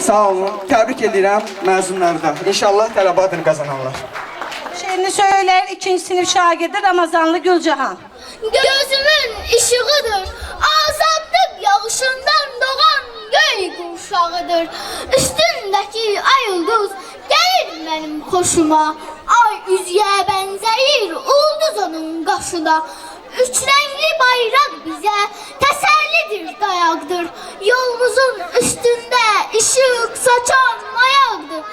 Sağ olun. Təbrik edirəm məzunları da. İnşallah tələbə adını qazanarlar. Şeirini söyler 2. sınıf şagirdi Ramazanlı Gülcahan. Gözümün ışığıdır, azadlık yağışından doğan göy kuşağıdır. Üstündeki ay yıldız gelir benim hoşuma. Ay üzüye benzeyir, ulduz onun kaşıda. Üç renkli bayrak bize tesellidir, dayakdır. Yolumuzun üstünde ışık saçan mayakdır.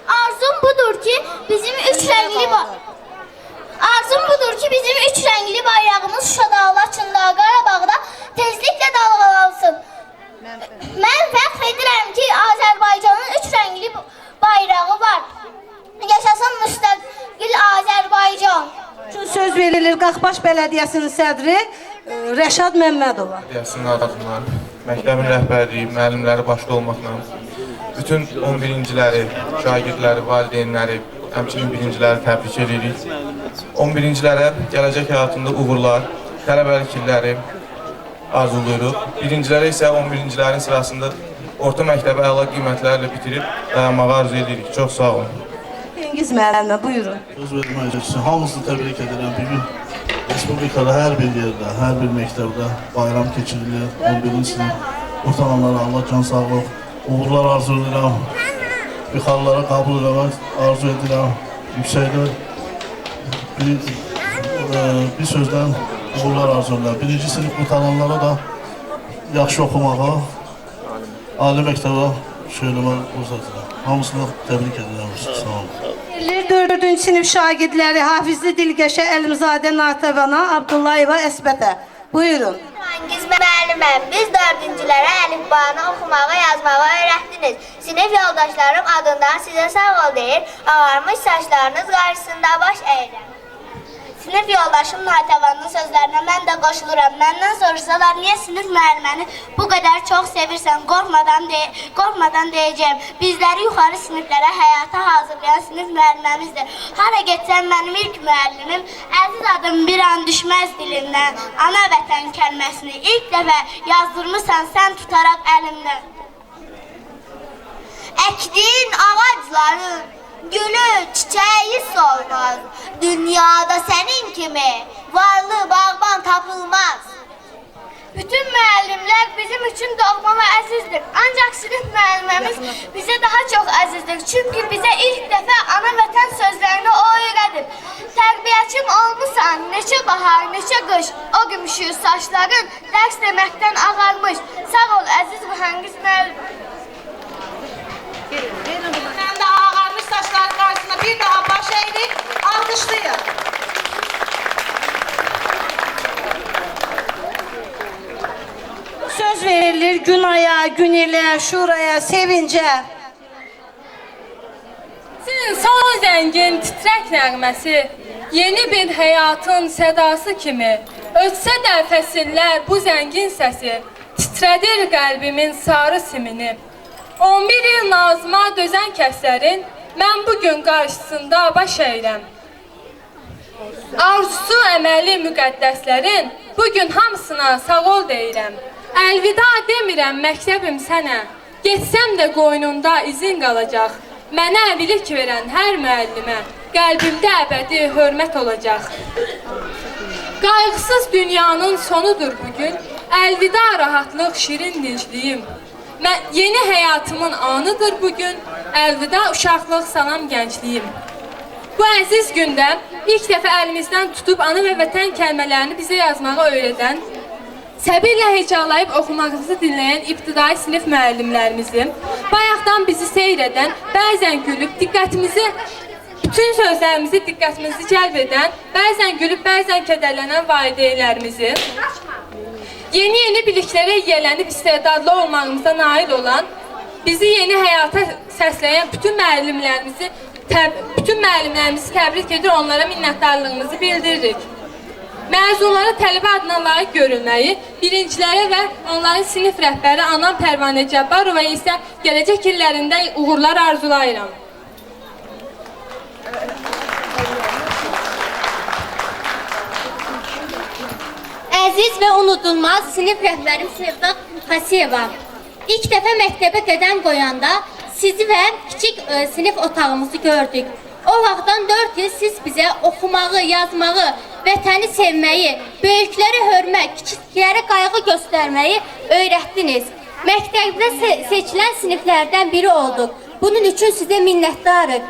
Arzum budur ki bizim üç renkli bayrağımız Şuşada, Laçında, Qarabağda tezliklə dalğalansın. Mən fəxr edirəm ki, Azərbaycanın üç renkli bayrağı var. Yaşasın müstəqil Azərbaycan. Söz verilir Qaxbaş Belediyesinin sədri Rəşad Məmmədova. Belediyesinin adamlar, məktəbin rəhbərliyi, müəllimləri başda olmaqla bütün 11-ciləri, şagirdləri, valideynləri, həmçinin birinciləri təbrik edirik. 11-cilərə gələcək həyatında uğurlar, tələbəlik illəri arzuluyuruq. Birincilərə isə 11-cilərin sırasında orta məktəbi əla qiymətlərlə bitirib dayanmağı arzu edirik. Çox sağ olun. Cengiz müəllimə, buyurun. Söz vermək üçün hamısını təbrik edirəm. Bugün Respublikada hər bir yerdə, hər bir məktəbdə bayram keçirilir. 11-ci sınıf qurtaranlara Allah can sağlıq, uğurlar arzu edirəm. İxarlara qəbul eləmək arzu edirəm. Yüksəkdə bir sözdən uğurlar arzu edirəm. 1-ci sınıf qurtaranlara da yaxşı oxumağa, ali məktəbə söyləmək uzatırəm. Hamısını təbrik edirəm. Sağ olun. 4. sınıf şagirdləri Hafizli Dilgəşə Əlimzadə Natəvana Abdullayeva Əsbətə. Buyurun. Cengiz müəlliməm, biz 4-cülərə əlifbanı oxumağı, yazmağı öyrətdiniz. Sinif yoldaşlarım adından sizə sağ ol deyir, ağarmış saçlarınız qarşısında baş əyirəm. Sinif yoldaşım Natəvanın sözlərinə mən də qoşuluram. Məndən soruşsalar, niyə sinif müəlliməni bu qədər çox sevirsən, qorxmadan deyəcəm. Bizləri yuxarı siniflərə həyata hazırlayan sinif müəlliməmizdir. Hara getsəm mənim ilk müəllimim, əziz adım bir an düşməz dilimdən. Ana vətən kəlməsini ilk dəfə yazdırmısan sən tutaraq əlimdən. Əkdiyin ağacların gülü, çiçeği solmaz. Dünyada senin kimi varlı bağban tapılmaz. Bütün müəllimlər bizim üçün doğma və əzizdir. Ancaq sinif müəllimimiz bizə daha çox əzizdir. Çünki bizə ilk dəfə ana vətən sözlərini o öyrədib. Tərbiyəçim olmusan, neçə bahar, neçə qış. O gümüşü saçların dərs deməkdən ağarmış. Sağ ol əziz mühəndis müəllim. Mən də ağarmış saçların qarşısında bir daha baş əydik, alqışlayın. Söz verilir Günaya, Günilə, Şuraya, Sevincə. Sizin son zəngin titrək nəğməsi, yeni bir həyatın sədası kimi, ötsə də fəsillər bu zəngin səsi, titrədir qəlbimin sarı simini. 11 il nazıma dözən kəslərin, mən bugün qarşısında baş əyirəm. Arzusu əməli müqəddəslərin, bugün hamısına sağ ol deyirəm. Əlvida demirəm məktəbim sənə, getsəm də qoynunda izin qalacaq. Mənə bilik verən hər müəllimə, qəlbimdə əbədi hörmət olacaq. Qayğısız dünyanın sonudur bugün, əlvida rahatlıq şirin dincliyim. Yeni həyatımın anıdır bugün, əlvida uşaqlıq salam gəncliyim. Bu əziz gündə ilk dəfə əlimizdən tutub ana və vətən kəlmələrini bizə yazmağı öyrədən, səbirlə hecalayıb oxumağımızı dinləyən ibtidai sinif müəllimlərimizi, bayaqdan bizi seyr edən, bəzən gülüb bütün sözlərimizi diqqətimizi cəlb edən, bəzən gülüb, bəzən kədərlənən valideynlərimizi, yeni biliklərə yiyələnib istedadlı olmağımıza nail olan, bizi yeni həyata səsləyən bütün müəllimlərimizi təbrik edir, onlara minnətdarlığımızı bildiririk. Məzunlara tələbə adına layiq görülməyi, birincilərə və onların sinif rəhbəri Anam Pərvanə Cəbbarova isə gələcək illərində uğurlar arzulayıram. Əziz və unudulmaz sinif rəhbərim Sevda Xasiyeva. İlk dəfə məktəbə qədəm qoyanda sizi və kiçik sinif otağımızı gördük. O vaxtdan 4 il siz bizə oxumağı, yazmağı, vətəni sevməyi, böyüklərə hörmət, kiçiklərə qayğı göstərməyi öyrətdiniz. Məktəbdə seçilən siniflərdən biri olduq. Bunun üçün sizə minnətdarıq.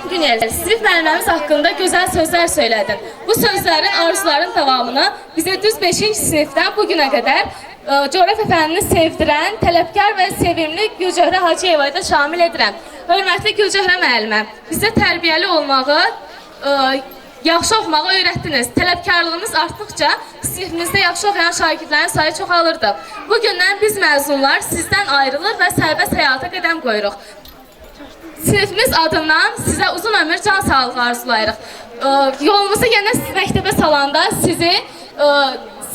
Günel, sinif müəllimimiz haqqında gözəl sözlər söylədin. Bu sözlərin, arzuların davamını bizə düz 5-ci sinifdən bugünə qədər coğrafiya fənnini sevdirən, tələbkar və sevimli Gülcöhrə Hacıyevaya da şamil edirəm. Hörmətli Gülcöhrə müəllimə, bizə tərbiyəli olmağı, yaxşı oxumağı öyrətdiniz. Tələbkarlığınız artdıqca sinifimizdə yaxşı oxuyan şagirdlərin sayı çoxalırdı. Bugündən biz məzunlar sizdən ayrılır və sərbəst həyata qədəm qoyuruq. Sinifimiz adından sizə uzun ömür, can sağlığı arzulayırıq. Yolumuzu yenə məktəbə salanda sizi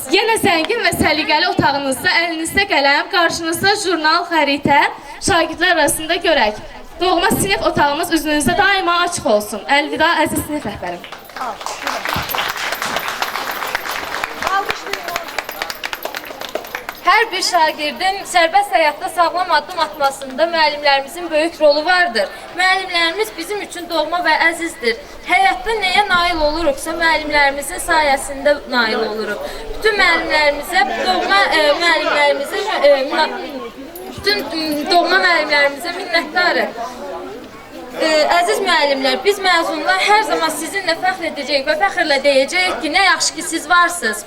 yenə zəngin və səliqəli otağınızda, əlinizdə qələm, qarşınızda jurnal, xəritə, şagirdlər arasında görək. Doğma sinif otağımız üzünüzdə daima açıq olsun. Əlvida, əziz sinif rəhbərim. Hər bir şagirdin sərbəst həyatda sağlam addım atmasında müəllimlərimizin böyük rolu vardır. Müəllimlərimiz bizim üçün doğma və əzizdir. Həyatda nəyə nail oluruqsa, müəllimlərimizin sayəsində nail oluruq. Bütün müəllimlərimizə, doğma müəllimlərimizə minnətdarıq. Əziz müəllimlər, biz məzunlar hər zaman sizinlə fəxr edəcəyik və fəxrlə deyəcəyik ki, nə yaxşı ki siz varsınız.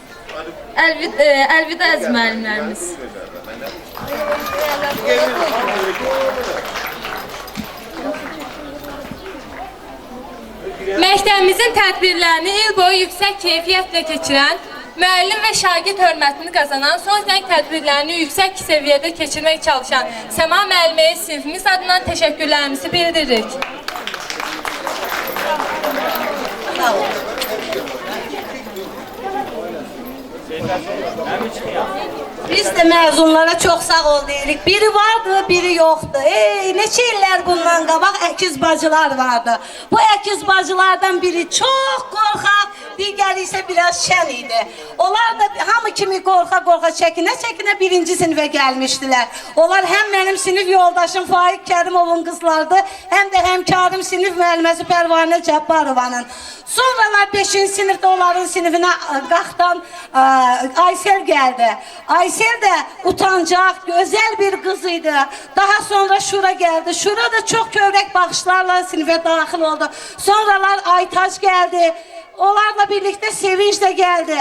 Əlvida əziz müəllimlərimiz. Məktəbimizin tədbirlərini il boyu yüksək keyfiyyətlə keçirən, müəllim və şagird hörmətini qazanan, son zəng tədbirlərini yüksək səviyyədə keçirmək çalışan Səma müəlliməyə sinifimiz adından təşəkkürlərimizi bildiririk. Biz de məzunlara çox sağ ol deyirik. Biri vardı, biri yoxdu. Neçə illər bundan qabaq əkiz bacılar vardı. Bu əkiz bacılardan biri çox qorxaq, digəri isə biraz şən idi. Onlar da hamı kimi qorxa-qorxa, çəkinə-çəkinə 1-ci sinifə gəlmişdilər. Onlar həm mənim sinif yoldaşım Faiq Kərimovun qızlardı, həm də həmkarım sinif müəlliməsi Pərvanə Cəbbarovanın. Sonralar 5-ci sinifdə onların sinifinə qalxdan Aysel gəldi. Aysel də utancaq, gözəl bir qız idi. Daha sonra Şura gəldi. Şura da çox kövrək baxışlarla sinifə daxil oldu. Sonralar Aytac gəldi. Onlarla birlikdə Sevinç də gəldi.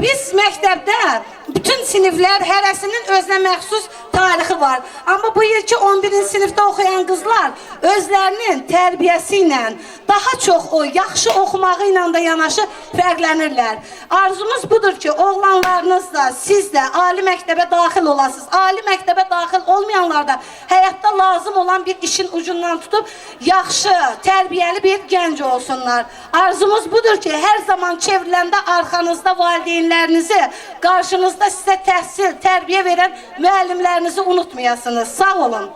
Biz məktəbdə bütün siniflər hərəsinin özünə məxsus tarixi var. Amma bu ilki 11-ci sinifdə oxuyan qızlar özlərinin tərbiyəsi ilə, daha çox o yaxşı oxumağı ilə də yanaşı fərqlənirlər. Arzumuz budur ki, oğlanlarınız da, siz də ali məktəbə daxil olasınız. Ali məktəbə daxil olmayanlar da həyatda lazım olan bir işin ucundan tutub yaxşı, tərbiyəli bir gənc olsunlar. Arzumuz budur ki, hər zaman çevriləndə arxanızda valideynlərinizi, qarşınızda sizə təhsil, tərbiyə verən müəllimlərinizi unutmayasınız. Sağ olun.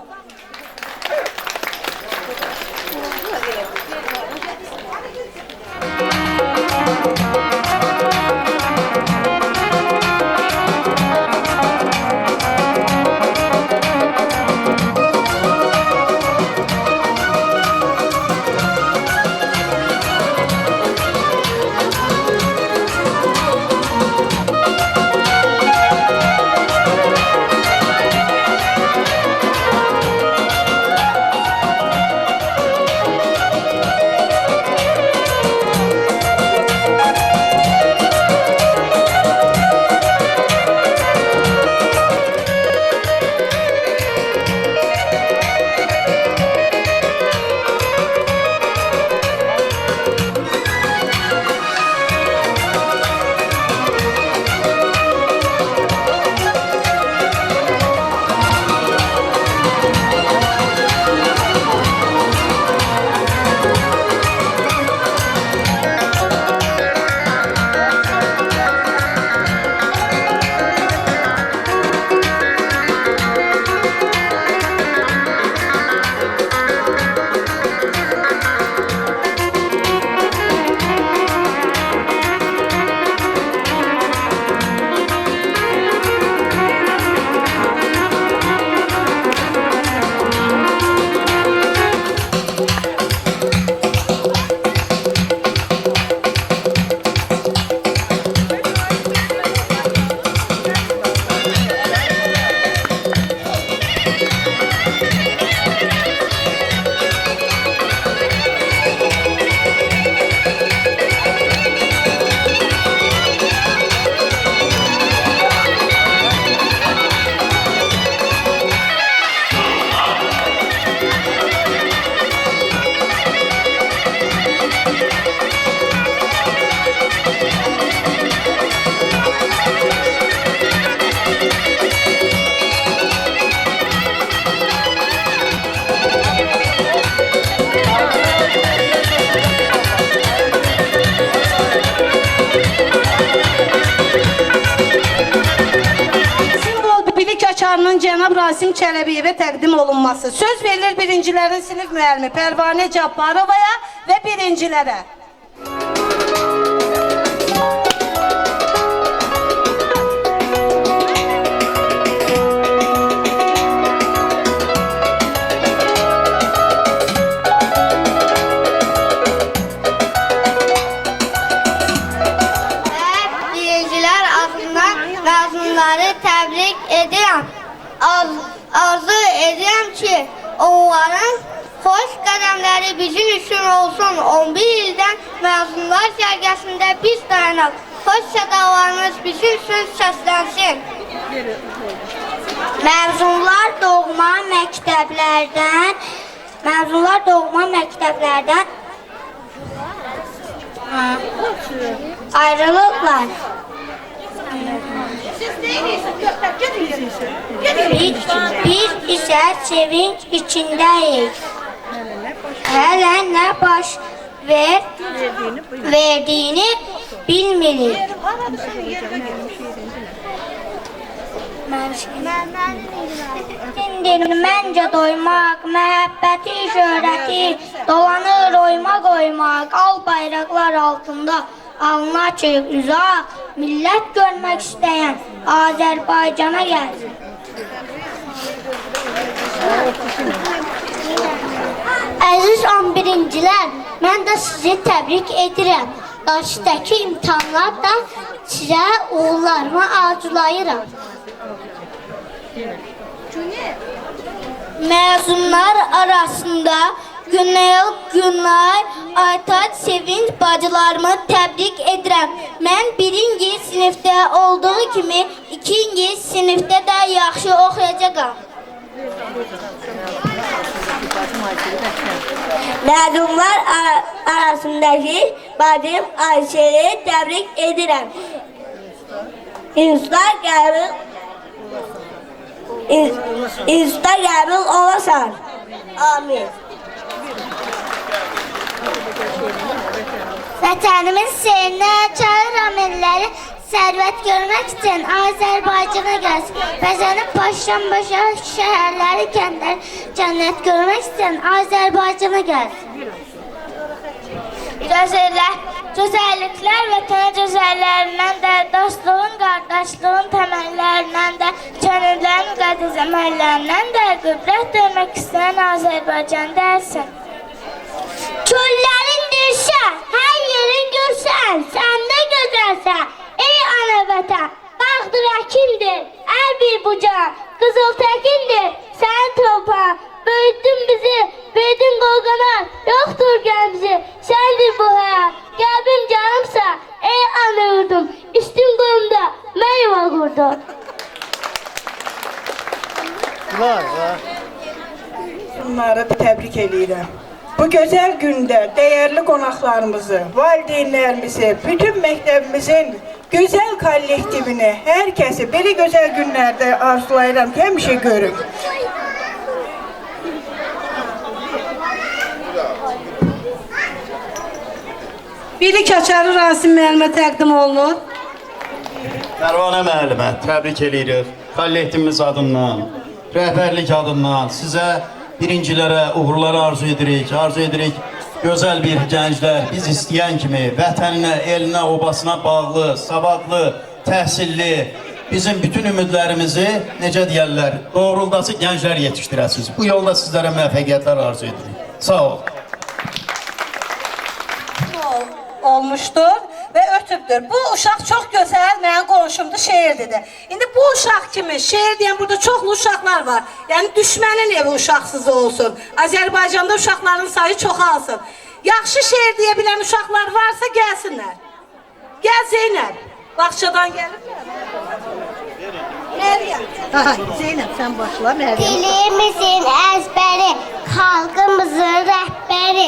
Həmkarının cənab Rasim Çələbiyevə təqdim olunması. Söz verilir birincilərin sinif müəllimi Pərvanə Cabbarovaya və birincilərə. Birincilər adından məzunları təbrik edirəm. Arzu edirəm ki, onların xoş qədəmləri bizim üçün olsun. 11 ildən məzunlar sərgəsində biz dayanaq. Xoş sədalarımız bizim üçün səslənsin. Məzunlar doğma məktəblərdən ayrılıqlar. Biz isə sevinç içindəyik. Hələ nə baş verdiyini bilmirik. Məncə doymaq, məhəbbəti, şöhrəti, dolanır oymaq, al bayraqlar altında, alnına açıq, uzaq, millət görmək istəyən Azərbaycana gəlsin. Əziz 11-cilər, mən də sizi təbrik edirəm. Qarşıdakı imtahanlarda sizə uğurlarımı arzulayıram. Məzunlar arasında Günay, Aytaç, Sevinç bacılarımı təbrik edirəm. Mən birinci sinifdə olduğu kimi ikinci sinifdə də yaxşı oxuyacağam. Məzunlar arasındakı bacım Ayşə'yi təbrik edirəm. İnsta qəbul olasan. Amin. Vətənimin seyrinə çağıram elləri, sərvət görmək üçün Azərbaycana gəlsin. Bəzənib başdan başa şəhərləri, kəndlər, cənnət görmək üçün Azərbaycana gəlsin. Gözəlliklər vətənə gözəllərindən də, dostluğun, qardaşlığın təməllərindən də, könüllərin qədiz əməllərindən də qübrət döymək istəyən Azərbaycan dərsin. Küllərin düşə, hər yerin görsən, sən də gözəlsən. Ey ana vətən, dağdır əkindir, ər bir bucağı, qızıl təkindir, sənin torpağın. Böyütdün bizi, büyüdün qolqanar, yoxdur gəmzi, səndir bu həyat. Qəlbim canımsa, ey ana yurdum, üstün qolumda mən yuva qurdum. Bunları təbrik edirəm. Bu gözəl gündə dəyərli qonaqlarımızı, valideynlərimizi, bütün məktəbimizin gözəl kollektivini, hər kəsi belə gözəl günlərdə arzulayıram ki, həmişə görüm. Biri Kəçəri Rasim müəllimə təqdim olunur. Pərvanə müəllimə təbrik edirik. Kollektivimiz adından, rəhbərlik adından sizə birincilərə uğurları arzu edirik. Gözəl bir gənclər biz istəyən kimi vətəninə, elinə, obasına bağlı, savadlı, təhsilli, bizim bütün ümidlərimizi, necə deyərlər, doğruldası gənclər yetişdirəsiniz. Bu yolda sizlərə müvəffəqiyyətlər arzu edirik. Sağ ol. Olmuşdur və ötübdür. Bu uşaq çox gözəl, mənim qonşumdur, şeir dedi. İndi bu uşaq kimi, şeir deyən burada çoxlu uşaqlar var. Yəni düşmənin evi uşaqsız olsun. Azərbaycanda uşaqların sayı çoxalsın. Yaxşı şeir deyə bilən uşaqlar varsa gəlsinlər. Gəl Zeynəb. Bağçadan gəliblər. Məryəm. Zeynəb sən başla Məryəm. Dilimizin əzbəri, xalqımızın rəhbəri,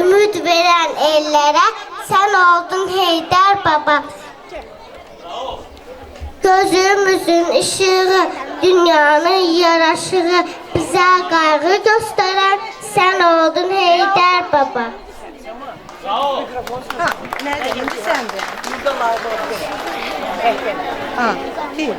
ümid verən ellərə sən oldun Heydər baba. Gözümüzün ışığı, dünyanın yaraşığı, bizə qayğı göstərən sən oldun Heydər baba. Sağ ol. Məryəm sən də. Buradalar. Ha, bir.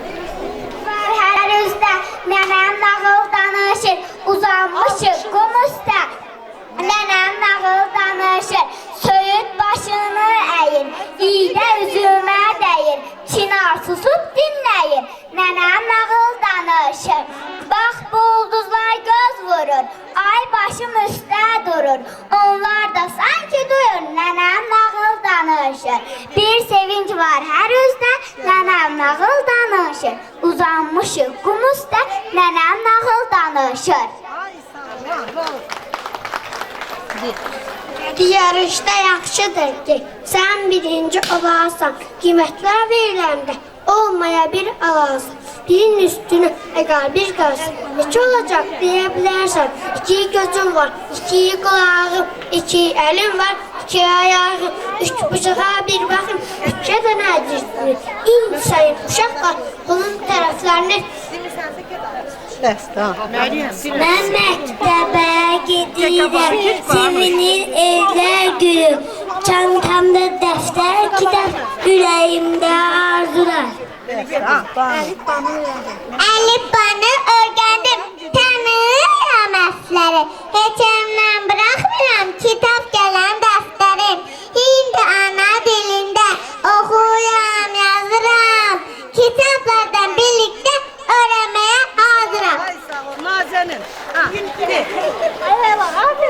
danışır. Söğüt başını əyir, iyidə üzümə dəyir. Çınar susub dinləyir, nənəm nağıl danışır. Bax bu ulduzlar göz vurur, ay başım üstə durur. Onlar da sanki duyur, nənəm nağıl danışır. Bir sevinç var hər üzdə, nənəm nağıl danışır. Uzanmışıq qum üstə, nənəm nağıl danışır. Yarışda yaxşıdır ki, sən birinci olasan, qiymətlər veriləndə olmaya bir alasan. Birin üstünü əgər bir qalsın, iki olacaq deyə bilərsən. İki gözüm var, iki qulağım, iki əlim var, iki ayağım, üç bıçağa bir baxım, üçə dənə cismi. İndi sayın uşaqlar, bunun tərəflərini mən məktəbə gedirəm, sevinir evlər gülür. Çantamda dəftər, kitab, ürəyimdə arzular. Əlifbanı öyrəndim, tanıyıram əfləri. Heç əlimdən bıraxmıram, kitab gələn dəftərim. İndi ana dilində oxuyam, yazıram. Kitablardan birlikdə öyrənməyə hazıram. Nazənin.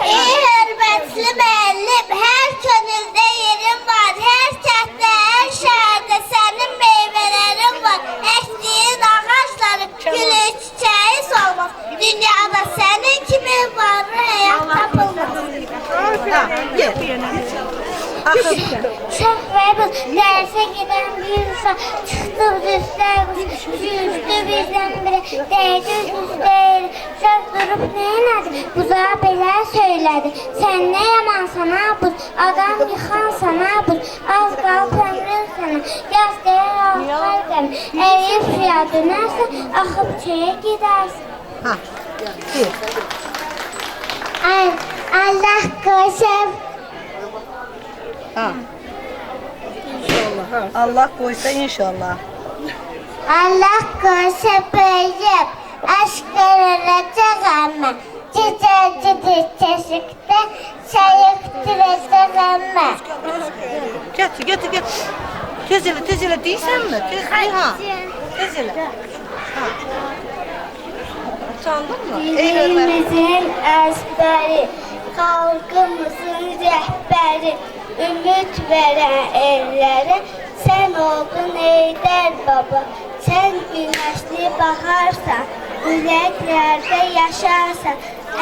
Ey hörmətli müəllim, hər könüldə yerim var. Hər kənddə, hər şəhərdə sənin meyvələrin var. Əkdiyin ağacları, gülü, çiçəyi solmaz. Dünyada sənin kimi varlı həyat tapılmaz. Şəhvəbin dərsə gedən bir insan çıxdı üstə, üstü birdən-birə dəydi üstə. Şəv durub neynədi? Buzağa belə söylədi. Sən nə yamansan abuz, adam yıxansan abuz. Az qalıb ömrün sənə, yaz deyər ağlar qəm. Əriyib suya dönərsən, axıb çəyə gedərsən. Allah qoşub. Allah qoysa inşallah. Allah qoşub böyüyüb, aşk öyrəcək mən. Cicəcidir çeşikdə, çayıqdıracaq mən. Götür. Tez elə deyirsən mi? Tez elə. Utandın mı? Dilimizin əzbəri, xalqımızın rəhbəri, ümid verən elləri, sən oldun Eydər baba, sən günəşli baharsan, ürəklərdə yaşarsan,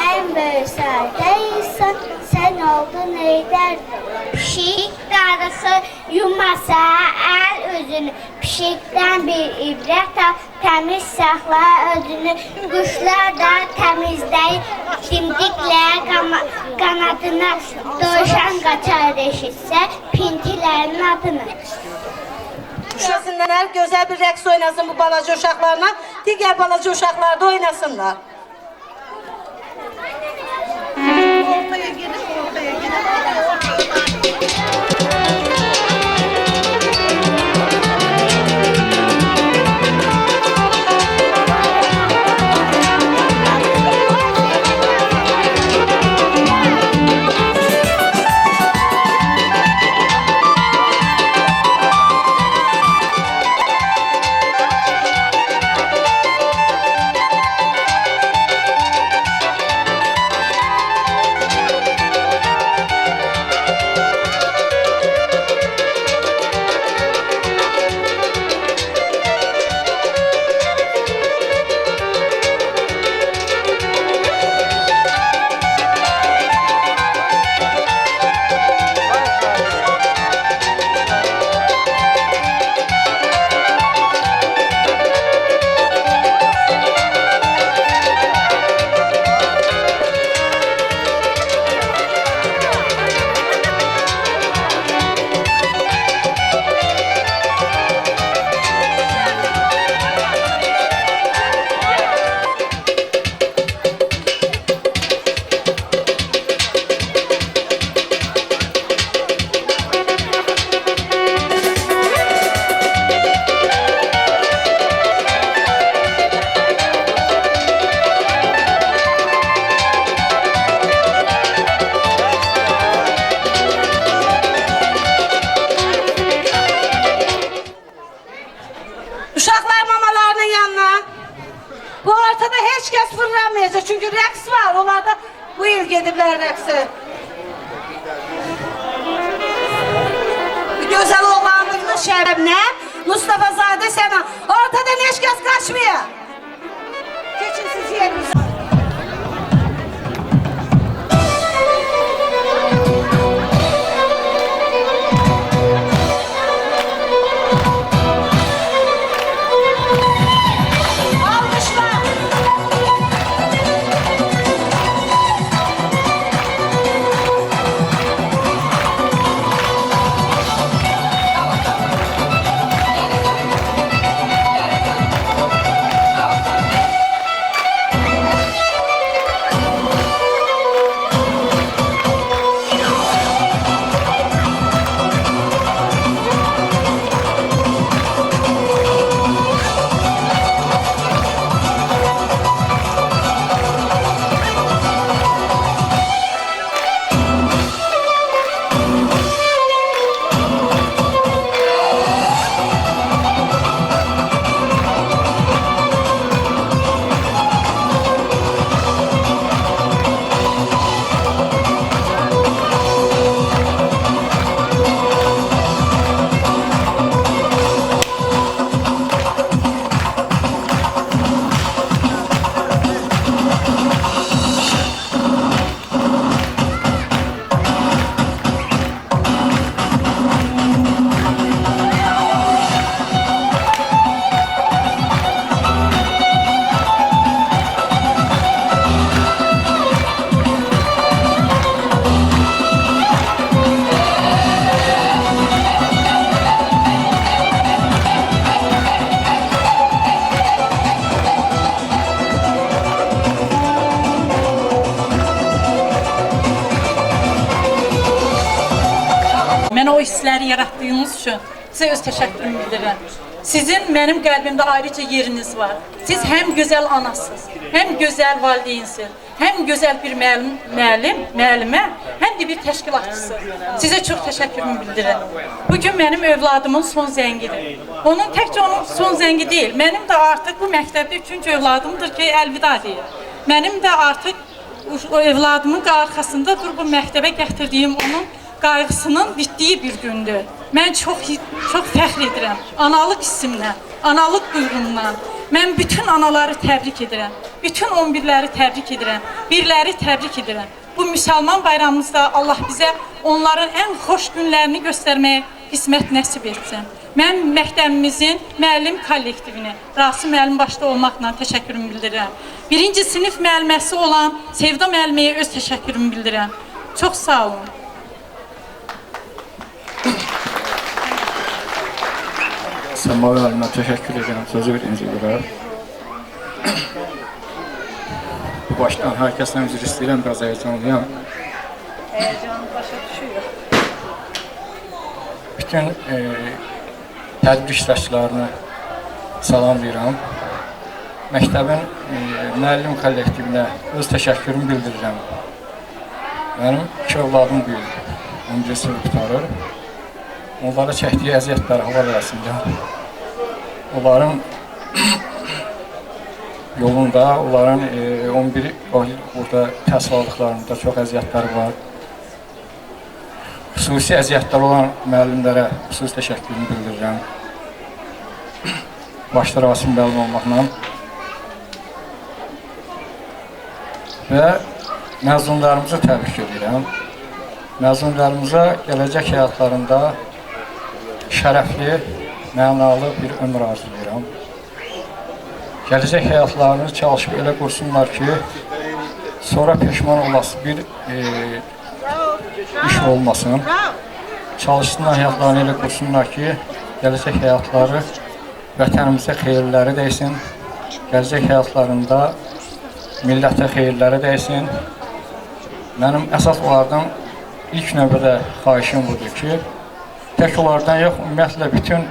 ən böyük sardaysan, sən oldun Eydər. Pişik darısı yumasa əl özünü, pişikdən bir ibrət al, təmiz saxla özünü. Quşlar da təmizdəyir, dimdiklə qanadına, dovşan qaçar eşitsə, pintilərin adını. Uşasınlar gözəl bir rəqs oynasın bu balaca uşaqlarla, digər balaca uşaqlar da oynasınlar. Ortaya gelin. Bu ortada heç kəs fırlamayacaq. Çünki rəqs var. Onlar da bu il gediblər rəqsi. Gözəl oğlanlığının şərəfinə Mustafa Zadə Səna. Ortada heç kəs qaçmıyor. Keçin siz yerinizə. Mən o hissləri yaratdığınız üçün sizə öz təşəkkürümü bildirirəm. Sizin mənim qəlbimdə ayrıca yeriniz var. Siz həm gözəl anasınız, həm gözəl valideynsiniz, həm gözəl bir müəllimə, həm də bir təşkilatçısınız. Sizə çox təşəkkürümü bildirirəm. Bugün mənim övladımın son zəngidir. Onun təkcə onun son zəngi deyil. Mənim də artıq bu məktəbdə 3-cü övladımdır ki, əlvida deyir. Mənim də artıq o övladımın arxasında dur bu məktəbə gətirdiyim onun qayğısının bitdiyi bir gündür. Mən çox fəxr edirəm. Analıq hissimlə, analıq duyğumdan. Mən bütün anaları təbrik edirəm. Bütün 11-ləri təbrik edirəm. Birləri təbrik edirəm. Bu müsəlman bayramımızda Allah bizə onların ən xoş günlərini göstərməyə qismət nəsib etsin. Mən məktəbimizin müəllim kollektivini, Rasim müəllim başda olmaqla təşəkkürümü bildirirəm. 1-ci sinif müəlliməsi olan Sevda müəlliməyə öz təşəkkürümü bildirirəm. Çox sağ olun. Səma müəllimə təşəkkür edirəm, sözü birinci görə. Bu başdan hər kəsdən üzr istəyirəm, biraz həyəcanlıyam. Həyəcanı başa düşüyor. Bütün tədbir iştirakçılarını salamlayıram. Məktəbin müəllim kollektivinə öz təşəkkürümü bildirirəm. Mənim 2 övladım bu il 11-ci sinif qurtarır. Onlara çəkdiyi əziyyətlər hava arasında, onların yolunda, onların 11 burada təhsil aldıqlarında çox əziyyətlər var. Xüsusi əziyyətlər olan müəllimlərə xüsusi təşəkkürümü bildirirəm. Başda Rasim müəllim olmaqla və məzunlarımızı təbrik edirəm. Məzunlarımıza gələcək həyatlarında şərəfli, mənalı bir ömür arzulayıram. Gələcək həyatlarını çalışıb elə qursunlar ki, sonra peşman olası bir iş olmasın. Çalışsınlar həyatlarını elə qursunlar ki, gələcək həyatları vətənimizə xeyirləri dəysin, gələcək həyatlarında millətə xeyirləri dəysin. Mənim əsas onlardan ilk növbədə xahişim budur ki, tək onlardan yox, ümumiyyətlə bütün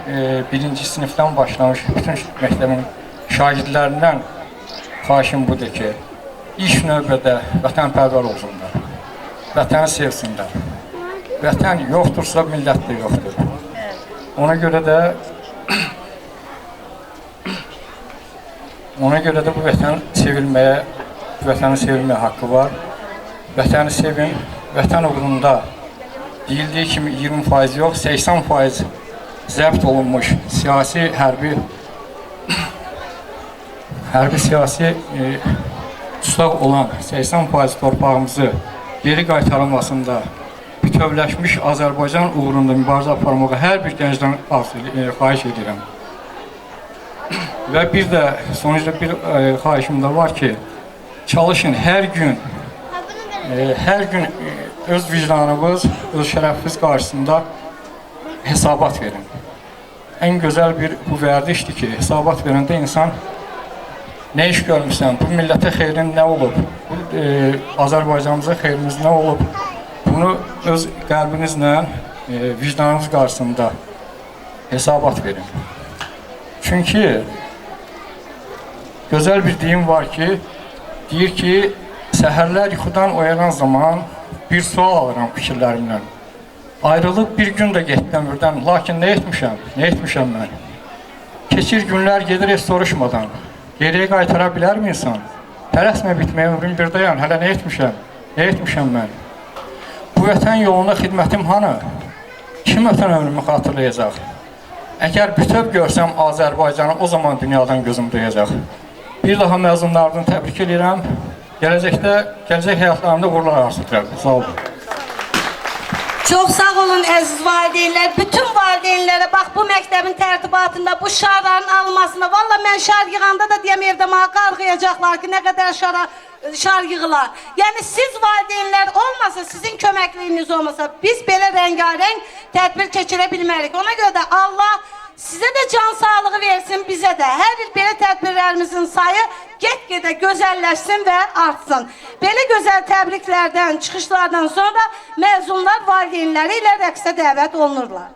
1-ci sinifdən başlamış, bütün məktəbin şagirdlərindən xahişim budur ki, ilk növbədə vətənpərvər olsunlar, vətəni sevsinlər. Vətən yoxdursa, millət də yoxdur. Ona görə də Ona görə də bu vətən sevilməyə, bu vətənin sevilməyə haqqı var. Vətəni sevin, vətən uğrunda deyildiyi kimi 20% yox, 80% zəbt olunmuş siyasi, hərbi siyasi tutaq olan 80% torpağımızı geri qaytarılmasında bütövləşmiş Azərbaycan uğrunda mübarizə aparmağa hər bir gəncdən xahiş edirəm. Və bir də sonuçta bir xahişim də var ki, çalışın hər gün öz vicdanınız, öz şərəfiniz qarşısında hesabat verin. Ən gözəl bir bu vərdişdir ki, hesabat verəndə insan nə iş görmüşsən, bu millətə xeyrin nə olub, Azərbaycanımıza xeyrimiz nə olub, bunu öz qəlbinizlə, vicdanınız qarşısında hesabat verin. Çünki gözəl bir deyim var ki, deyir ki, səhərlər yuxudan oyanan zaman bir sual alıram fikirlərimlə. Ayrılıb bir gün də getdi ömürdən, lakin nə etmişəm mən? Keçir günlər gedir heç soruşmadan. Geriyə qaytara bilər mi insan? Tələsmə bitməyə ömrüm bir dayan, hələ nə etmişəm mən? Bu vətən yolunda xidmətim hanı? Kim ötən ömrümü xatırlayacaq? Əgər bütöv görsəm Azərbaycanı, o zaman dünyadan gözüm duyacaq. Bir daha məzunlardan təbrik edirəm. Gələcək həyatlarında uğurlar arzulayıram. Sağ olun. Çok sağ olun əziz valideynlər. Bütün valideynlərə bax bu məktəbin tərtibatında bu şarların alınmasında. Valla mən şar yığanda da deyəm evdə mənə qarğıyacaqlar ki, nə qədər şar yığılar. Yəni siz valideynlər olmasa, sizin köməkliyiniz olmasa biz belə rəngarəng tədbir keçirə bilmərik. Ona görə də Allah sizə də can sağlığı versin, bizə də. Hər il belə tədbirlərimizin sayı get-gedə gözəlləşsin və artsın. Belə gözəl təbriklərdən, çıxışlardan sonra məzunlar valideynləri ilə rəqsə dəvət olunurlar.